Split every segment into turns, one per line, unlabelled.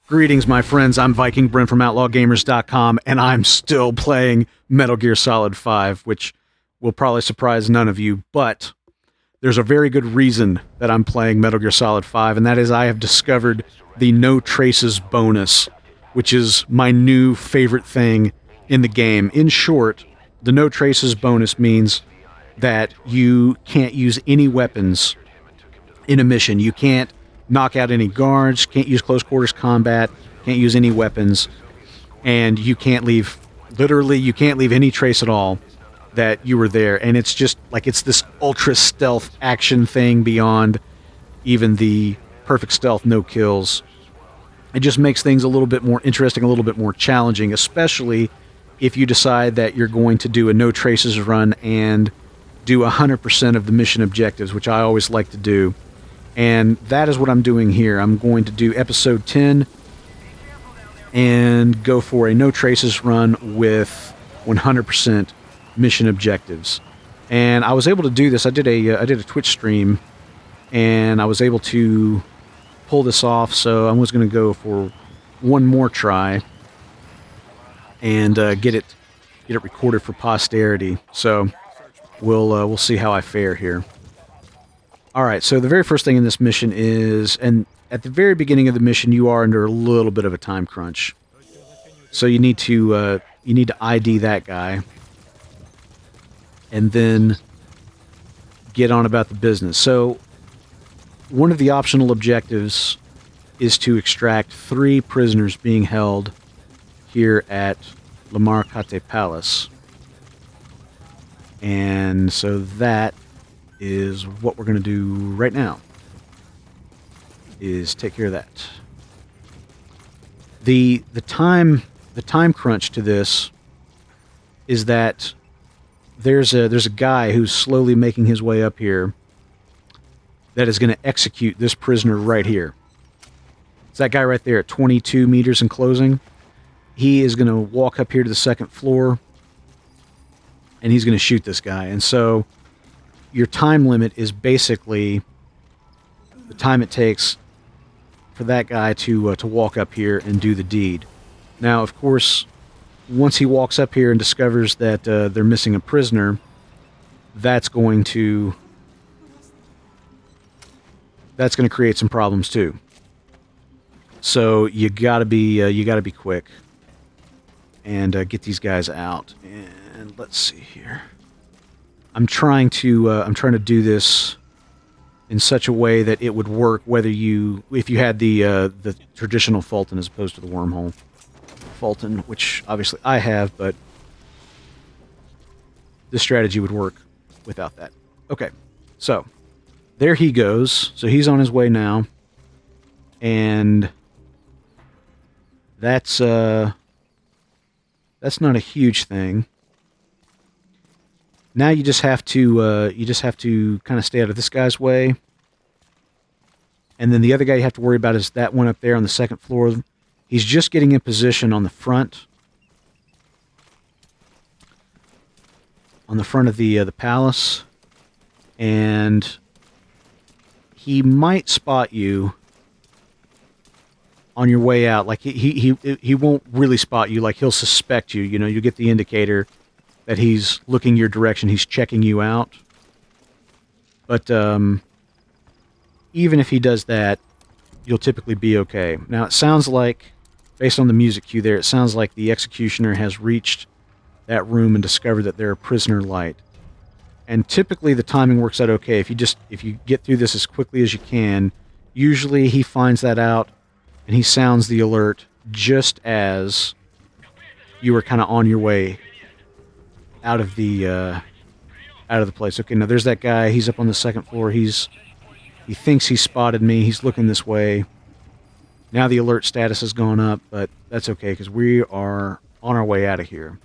Greetings, my friends. I'm Viking Brent from OutlawGamers.com, and I'm still playing Metal Gear Solid 5, which will probably surprise none of you, but there's a very good reason that I'm playing Metal Gear Solid 5, and that is I have discovered the No Traces bonus, which is my new favorite thing in the game. In short, the No Traces bonus means that you can't use any weapons in a mission. You can't knock out any guards, can't use close quarters combat, can't use any weapons, and you can't leave, literally, you can't leave any trace at all that you were there. And it's just like, it's this ultra stealth action thing beyond even the perfect stealth, no kills. It just makes things a little bit more interesting, a little bit more challenging, especially if you decide that you're going to do a no traces run and do 100% of the mission objectives, which I always like to do. And that is what I'm doing here. I'm going to do episode 10 and go for a no traces run with 100% mission objectives. And I was able to do this. I did a Twitch stream, and I was able to pull this off. So I was going to go for one more try and get it recorded for posterity. So we'll see how I fare here. All right, so the very first thing in this mission is, and at the very beginning of the mission, you are under a little bit of a time crunch. So you need to ID that guy, and then get on about the business. So one of the optional objectives is to extract 3 prisoners being held here at Lamar Khaate Palace. And so that is what we're going to do right now, is take care of that. The time crunch to this is that there's a guy who's slowly making his way up here that is going to execute this prisoner right here. It's that guy right there at 22 meters in closing. He is going to walk up here to the second floor, and he's going to shoot this guy. And so your time limit is basically the time it takes for that guy to walk up here and do the deed. Now, of course, once he walks up here and discovers that they're missing a prisoner, that's going to create some problems too. So you gotta be quick and get these guys out. And let's see here. I'm trying to do this in such a way that it would work if you had the traditional Fulton as opposed to the wormhole Fulton, which obviously I have, but this strategy would work without that. Okay, so there he goes. So he's on his way now, and that's not a huge thing. Now you just have to kind of stay out of this guy's way. And then the other guy you have to worry about is that one up there on the second floor. He's just getting in position on the front. On the front of the palace. And he might spot you on your way out. Like he won't really spot you, like he'll suspect you. You know, you get the indicator that he's looking your direction, he's checking you out. But even if he does that, you'll typically be okay. Now it sounds like, based on the music cue there, it sounds like the executioner has reached that room and discovered that they're a prisoner light. And typically the timing works out okay. If you get through this as quickly as you can, usually he finds that out and he sounds the alert just as you were kind of on your way out of the place. Okay, now there's that guy. He's up on the second floor. He thinks he spotted me. He's looking this way. Now the alert status has gone up, but that's okay because we are on our way out of here.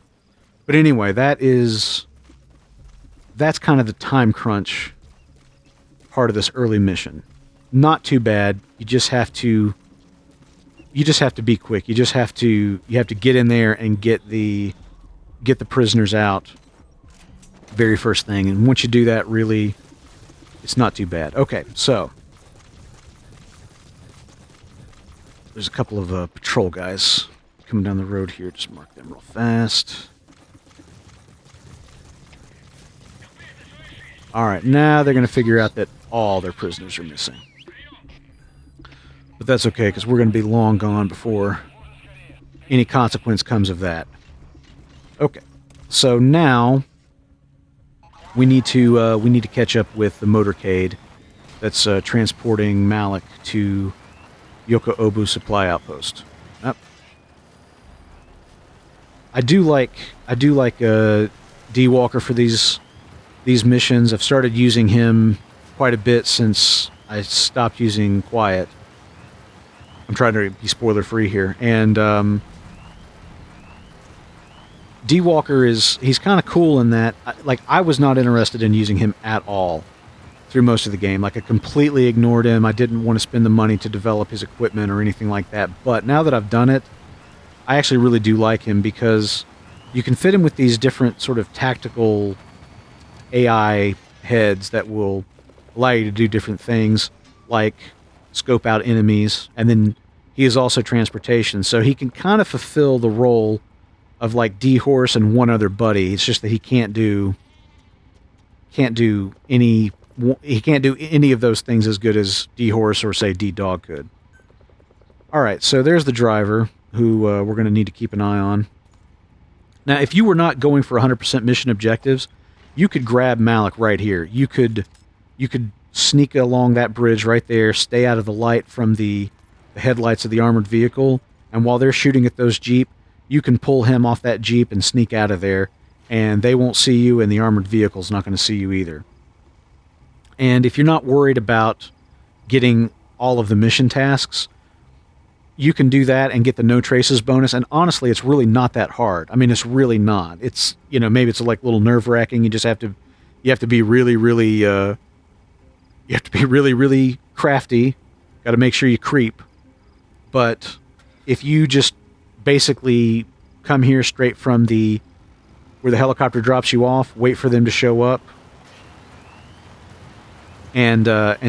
But anyway, that's kind of the time crunch part of this early mission. Not too bad. You just have to be quick. You have to get in there and get the prisoners out very first thing. And once you do that, really, it's not too bad. Okay, so There's a couple of patrol guys coming down the road here. Just mark them real fast. Alright, now they're going to figure out that all their prisoners are missing. But that's okay, because we're going to be long gone before any consequence comes of that. Okay, so now we need to catch up with the motorcade that's transporting Malak to Yahko Oboo supply outpost. Yep. I do like D Walker for these missions. I've started using him quite a bit since I stopped using Quiet. I'm trying to be spoiler free here, and D Walker he's kind of cool in that I was not interested in using him at all through most of the game. Like, I completely ignored him. I didn't want to spend the money to develop his equipment or anything like that. But now that I've done it, I actually really do like him, because you can fit him with these different sort of tactical AI heads that will allow you to do different things, like scope out enemies, and then he is also transportation, so he can kind of fulfill the role of like D-Horse and one other buddy. It's just that he can't do any of those things as good as D-Horse or, say, D-Dog could. Alright, so there's the driver, who we're going to need to keep an eye on. Now, if you were not going for 100% mission objectives, you could grab Malak right here. You could sneak along that bridge right there, stay out of the light from the headlights of the armored vehicle, and while they're shooting at those Jeep, you can pull him off that Jeep and sneak out of there, and they won't see you, and the armored vehicle's not going to see you either. And if you're not worried about getting all of the mission tasks, you can do that and get the no traces bonus, and honestly, it's really not that hard. I mean, it's really not. It's, maybe it's like a little nerve-wracking. You have to be really, really, really crafty. Got to make sure you creep. But if you just basically come here straight from where the helicopter drops you off, wait for them to show up, and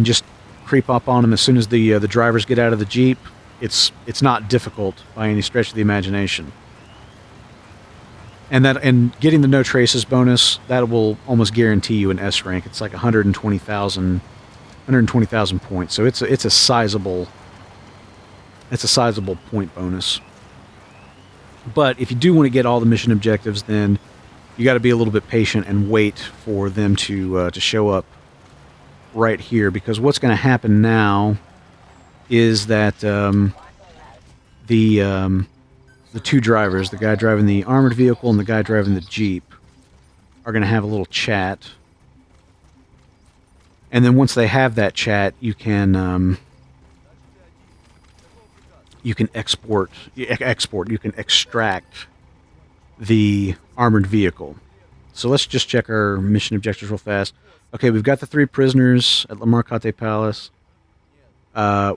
just creep up on them as soon as the drivers get out of the Jeep, it's not difficult by any stretch of the imagination. And getting the no traces bonus, that will almost guarantee you an S rank. It's like 120,000 points. So it's a sizable point bonus. But if you do want to get all the mission objectives, then you got to be a little bit patient and wait for them to show up right here, because what's going to happen now is that the two drivers, the guy driving the armored vehicle and the guy driving the Jeep, are going to have a little chat. And then once they have that chat, you can extract the armored vehicle. So let's just check our mission objectives real fast. Okay, we've got the 3 prisoners at Lamar Khaate Palace.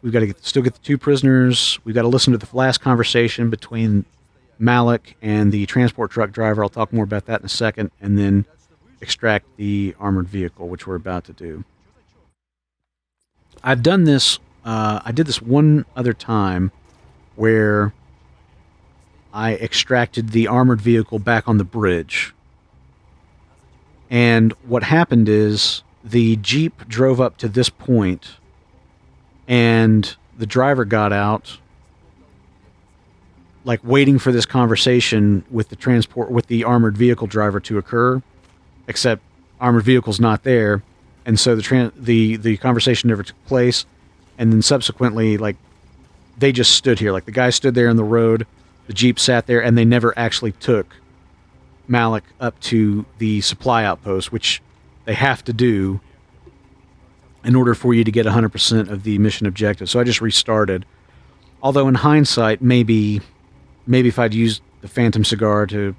We've got to still get the 2 prisoners. We've got to listen to the last conversation between Malak and the transport truck driver. I'll talk more about that in a second. And then extract the armored vehicle, which we're about to do. I've done this. I did this one other time where I extracted the armored vehicle back on the bridge. And what happened is the Jeep drove up to this point, and the driver got out, like waiting for this conversation with the armored vehicle driver to occur, except armored vehicle's not there, and so the conversation never took place. And then subsequently, like, they just stood here. Like, the guy stood there in the road, the Jeep sat there, and they never actually took Malak up to the supply outpost, which they have to do in order for you to get 100% of the mission objective. So I just restarted. Although in hindsight, maybe if I'd used the Phantom Cigar to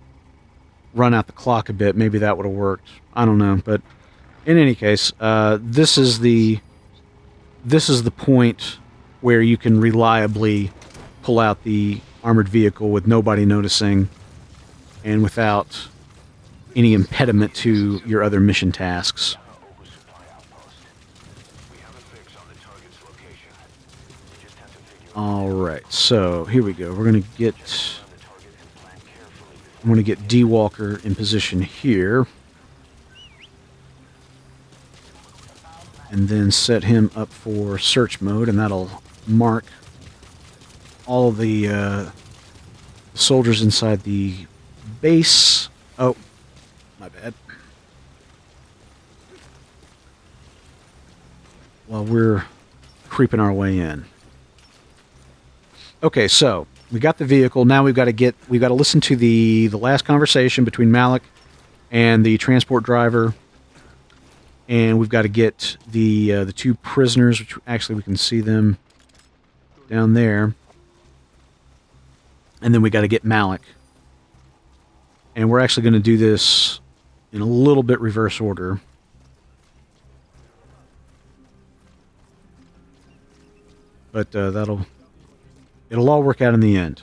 run out the clock a bit, maybe that would have worked. I don't know. But in any case, this is the point where you can reliably pull out the armored vehicle with nobody noticing and without any impediment to your other mission tasks. Alright, so here we go. We're going to get... I'm going to get D-Walker in position here. And then set him up for search mode, and that'll mark all the soldiers inside the base. Oh, my bad. While we're creeping our way in. Okay, so we got the vehicle. Now we've got to listen to the last conversation between Malak and the transport driver. And we've got to get the two prisoners, which actually we can see them down there. And then we got to get Malak. And we're actually going to do this in a little bit reverse order. But it'll all work out in the end.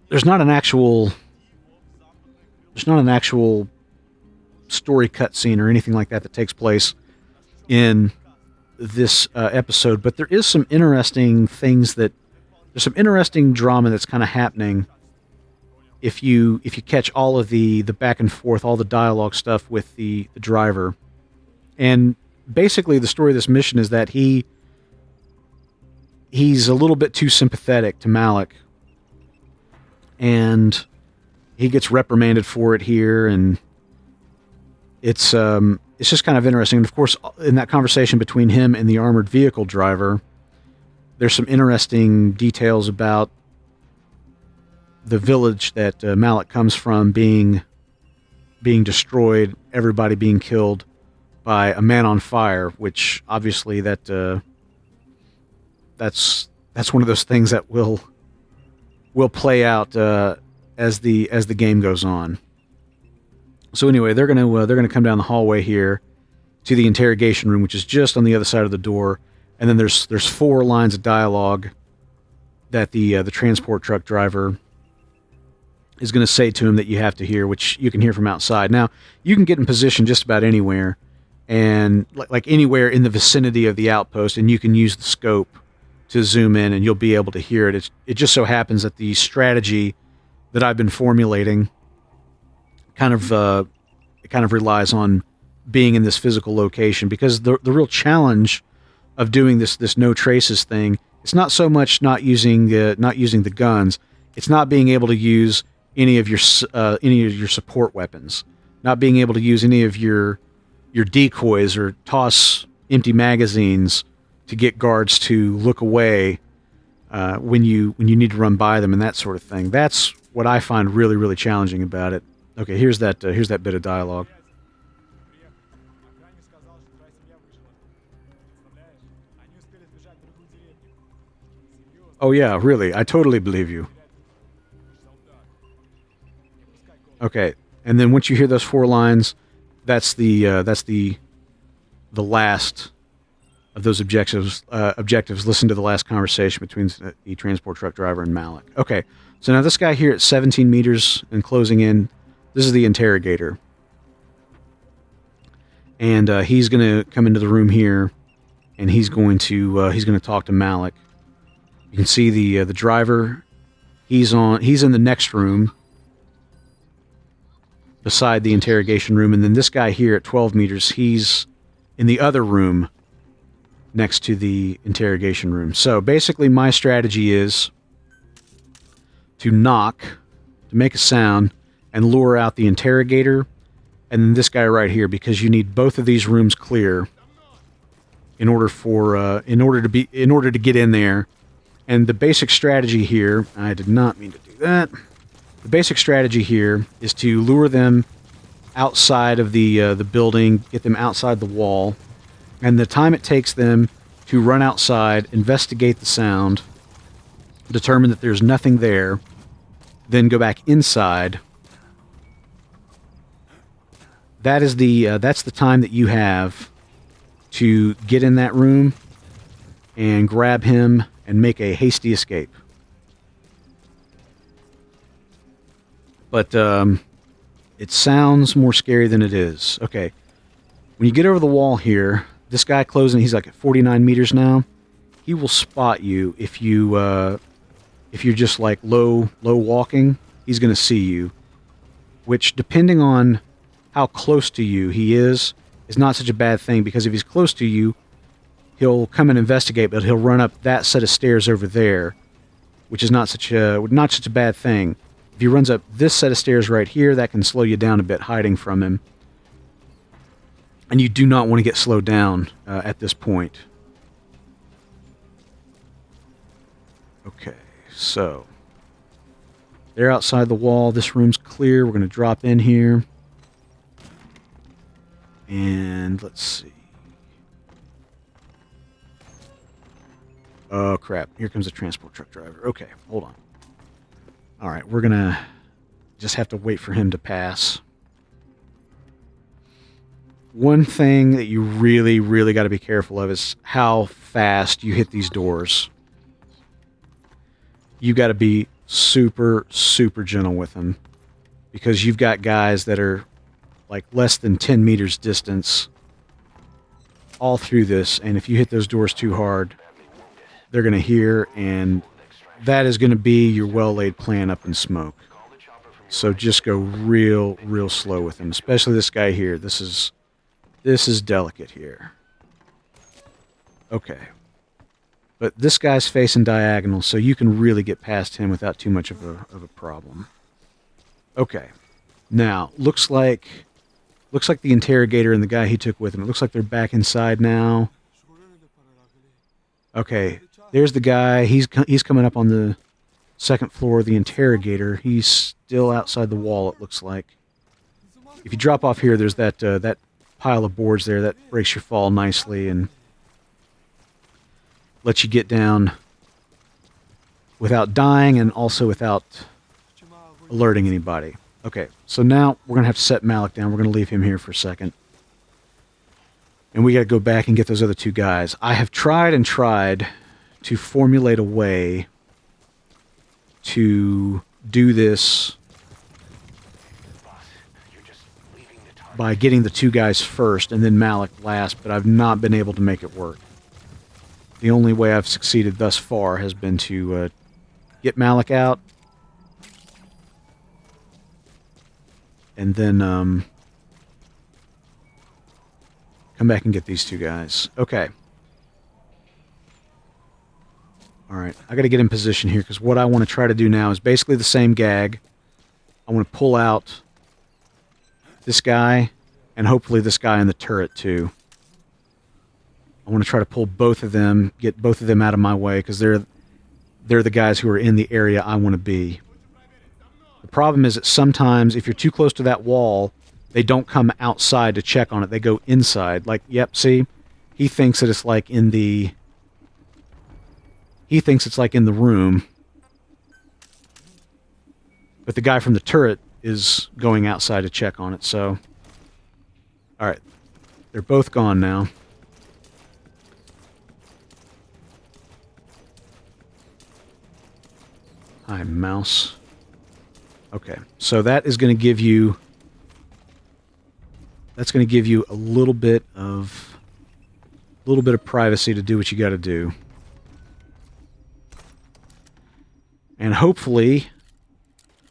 There's not an actual story cutscene or anything like that takes place in this episode, but there is some interesting things there's some interesting drama that's kind of happening if you catch all of the back and forth, all the dialogue stuff with the driver. And basically the story of this mission is that he's a little bit too sympathetic to Malak, and he gets reprimanded for it here, and it's just kind of interesting. And of course, in that conversation between him and the armored vehicle driver, there's some interesting details about the village that Malak comes from being destroyed, everybody being killed by a man on fire, which obviously that's one of those things that will play out as the game goes on. So anyway, they're gonna come down the hallway here to the interrogation room, which is just on the other side of the door. And then there's 4 lines of dialogue that the transport truck driver is going to say to him that you have to hear, which you can hear from outside. Now, you can get in position just about anywhere, and like anywhere in the vicinity of the outpost, and you can use the scope to zoom in, and you'll be able to hear it. It just so happens that the strategy that I've been formulating kind of relies on being in this physical location, because the real challenge of doing this no traces thing, it's not so much not using the guns, it's not being able to use any of your support weapons, not being able to use any of your decoys or toss empty magazines to get guards to look away when you need to run by them and that sort of thing. That's what I find really, really challenging about it. Okay, here's that bit of dialogue. Oh yeah, really, I totally believe you. Okay, and then once you hear those 4 lines, that's the last of those objectives. Listen to the last conversation between the transport truck driver and Malak. Okay, so now this guy here at 17 meters and closing in, this is the interrogator, and he's going to come into the room here, and he's going to talk to Malak. You can see the driver. He's in the next room beside the interrogation room, and then this guy here at 12 meters, he's in the other room next to the interrogation room. So basically my strategy is to knock, to make a sound, and lure out the interrogator, and then this guy right here, because you need both of these rooms clear in order to get in there. And the basic strategy here, I did not mean to do that. The basic strategy here is to lure them outside of the building, get them outside the wall, and the time it takes them to run outside, investigate the sound, determine that there's nothing there, then go back inside. That's the time that you have to get in that room and grab him and make a hasty escape. But it sounds more scary than it is. Okay, when you get over the wall here, this guy closing, he's like at 49 meters now. he will spot you if you're just like low walking. He's going to see you, which depending on how close to you he is not such a bad thing, because if he's close to you, he'll come and investigate, but he'll run up that set of stairs over there, which is not such a bad thing. If he runs up this set of stairs right here, that can slow you down a bit, hiding from him. And you do not want to get slowed down at this point. Okay, so they're outside the wall. This room's clear. We're going to drop in here. And let's see. Oh, crap. Here comes a transport truck driver. Okay, hold on. All right, we're going to just have to wait for him to pass. One thing that you really, really got to be careful of is how fast you hit these doors. You got to be super, super gentle with them, because you've got guys that are like less than 10 meters distance all through this, and if you hit those doors too hard, they're going to hear, and that is going to be your well-laid plan up in smoke. So just go real, real slow with them, especially this guy here. This is delicate here. Okay. But this guy's facing diagonal, so you can really get past him without too much of a problem. Okay. Now, looks like the interrogator and the guy he took with him, it looks like they're back inside now. Okay, there's the guy. He's coming up on the second floor. The interrogator, he's still outside the wall, it looks like. If you drop off here, there's that pile of boards there that breaks your fall nicely and lets you get down without dying and also without alerting anybody. Okay, so now we're going to have to set Malak down. We're going to leave him here for a second. And we got to go back and get those other two guys. I have tried and tried to formulate a way to do this by getting the two guys first and then Malak last, but I've not been able to make it work. The only way I've succeeded thus far has been to get Malak out and then come back and get these two guys. Okay. Alright, I gotta get in position here, because what I want to try to do now is basically the same gag. I want to pull out this guy, and hopefully this guy in the turret too. I want to try to pull both of them, get both of them out of my way, because they're the guys who are in the area I want to be. The problem is that sometimes, if you're too close to that wall, they don't come outside to check on it. They go inside. Like, yep, see? He thinks that it's like in the... He thinks it's like in the room. But the guy from the turret is going outside to check on it, so... Alright. They're both gone now. Hi, mouse. Okay, so that is going to give you... That's going to give you a little bit of privacy to do what you got to do. And hopefully,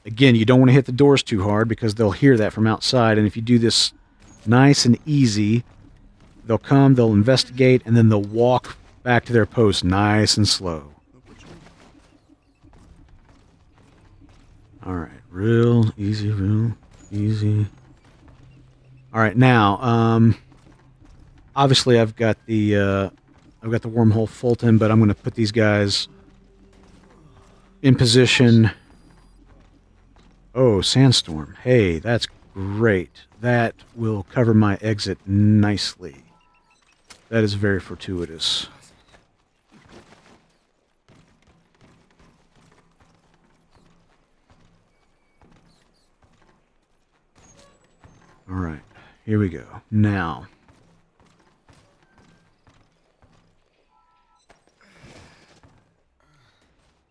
again, you don't want to hit the doors too hard because they'll hear that from outside. And if you do this nice and easy, they'll come, they'll investigate, and then they'll walk back to their post nice and slow. Alright, real easy, real easy. Alright, now, obviously I've got the wormhole Fulton, but I'm going to put these guys in position. Oh, sandstorm. Hey, that's great. That will cover my exit nicely. That is very fortuitous. Alright, here we go. Now,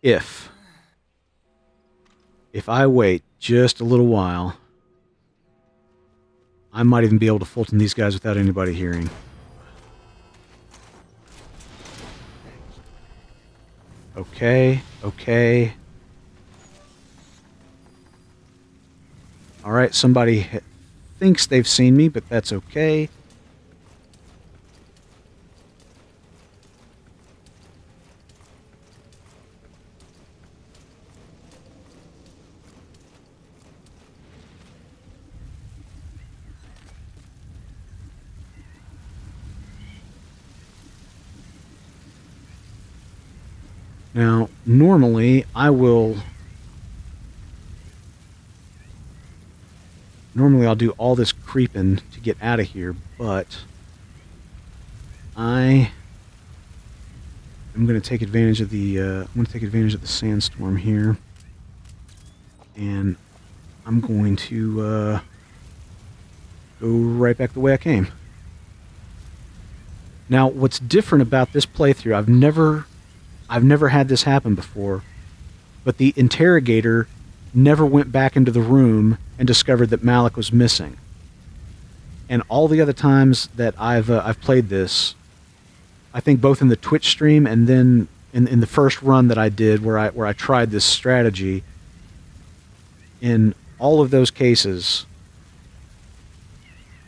if I wait just a little while, I might even be able to Fulton these guys without anybody hearing. Okay, okay. Alright, somebody thinks they've seen me, but that's okay. Now, normally I'll do all this creeping to get out of here, but I am going to take advantage of the sandstorm here, and I'm going to go right back the way I came. Now, what's different about this playthrough? I've never had this happen before, but the interrogator never went back into the room and discovered that Malak was missing. And all the other times that I've played this, I think both in the Twitch stream and then in the first run that I did where I tried this strategy, in all of those cases,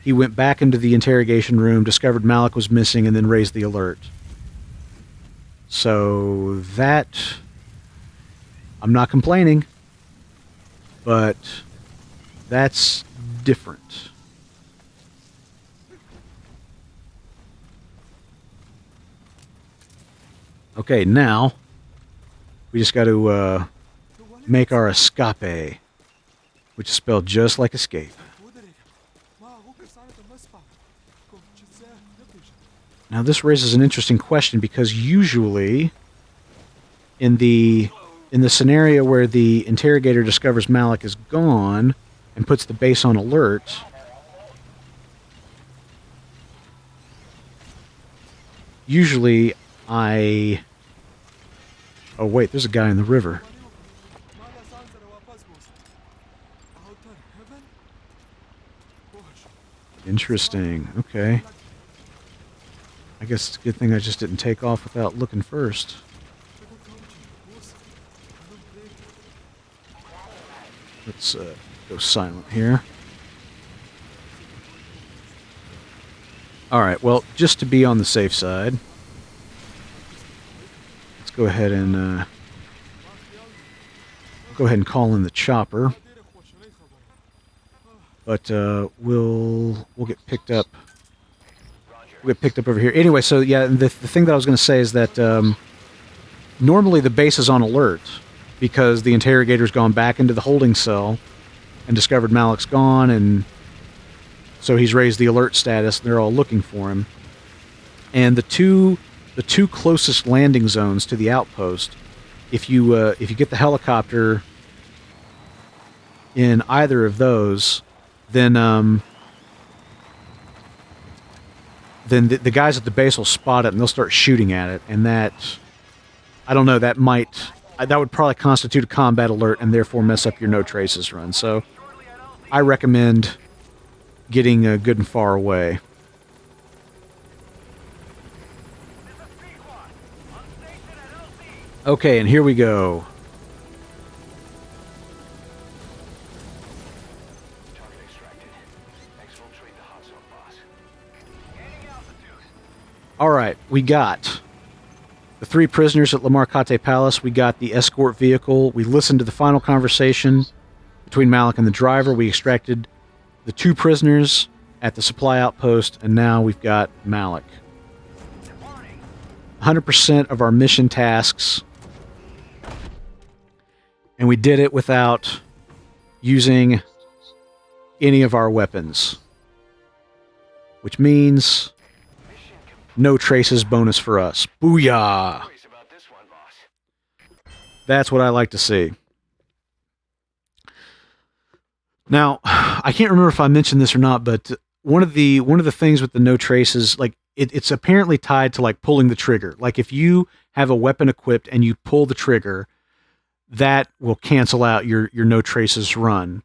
he went back into the interrogation room, discovered Malak was missing, and then raised the alert. So that, I'm not complaining, but that's different. Okay, now we just got to make our escape, which is spelled just like escape. Now this raises an interesting question, because usually in the scenario where the interrogator discovers Malak is gone and puts the base on alert, usually oh wait, there's a guy in the river. Interesting, okay. I guess it's a good thing I just didn't take off without looking first. Let's go silent here. Alright, well, just to be on the safe side, let's go ahead and call in the chopper. But we'll get picked up. We'll get picked up over here. Anyway, so yeah, the thing that I was going to say is that normally the base is on alert because the interrogator's gone back into the holding cell and discovered Malak's gone, and so he's raised the alert status, and they're all looking for him. And the two closest landing zones to the outpost, if you get the helicopter in either of those, then the guys at the base will spot it and they'll start shooting at it, and that, I don't know, that would probably constitute a combat alert and therefore mess up your no traces run. So I recommend getting good and far away. Okay, and here we go. Alright, we got the 3 prisoners at Lamar Khaate Palace. We got the escort vehicle. We listened to the final conversation between Malak and the driver. We extracted the 2 prisoners at the supply outpost, and now we've got Malak. 100% of our mission tasks, and we did it without using any of our weapons, which means no traces bonus for us. Booyah! That's what I like to see. Now, I can't remember if I mentioned this or not, but one of the things with the no traces, like it's apparently tied to like pulling the trigger. Like if you have a weapon equipped and you pull the trigger, that will cancel out your no traces run.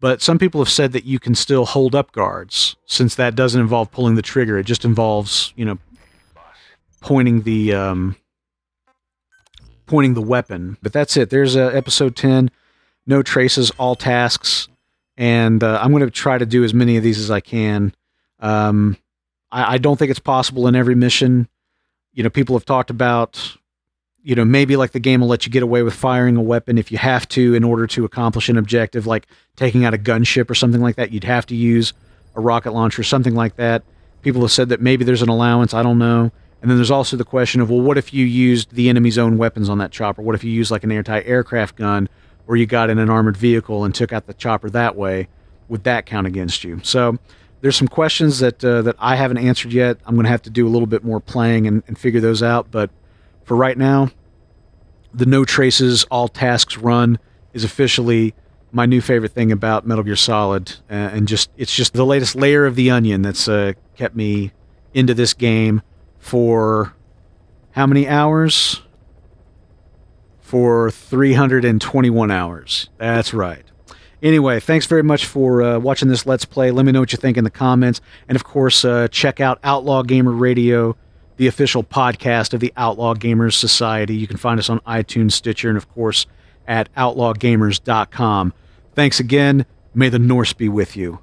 But some people have said that you can still hold up guards, since that doesn't involve pulling the trigger. It just involves, pointing the pointing the weapon. But that's it. There's episode 10, no traces, all tasks. And I'm going to try to do as many of these as I can. I don't think it's possible in every mission. People have talked about, maybe like the game will let you get away with firing a weapon if you have to in order to accomplish an objective, like taking out a gunship or something like that. You'd have to use a rocket launcher, something like that. People have said that maybe there's an allowance. I don't know. And then there's also the question of, well, what if you used the enemy's own weapons on that chopper? What if you used like an anti-aircraft gun, or you got in an armored vehicle and took out the chopper that way? Would that count against you? So there's some questions that I haven't answered yet. I'm going to have to do a little bit more playing and figure those out. But for right now, the no traces, all tasks run is officially my new favorite thing about Metal Gear Solid. And it's just the latest layer of the onion that's kept me into this game for how many hours? For 321 hours. That's right. Anyway, thanks very much for watching this Let's Play. Let me know what you think in the comments. And of course, check out Outlaw Gamer Radio, the official podcast of the Outlaw Gamers Society. You can find us on iTunes, Stitcher, and of course at outlawgamers.com. Thanks again. May the Norse be with you.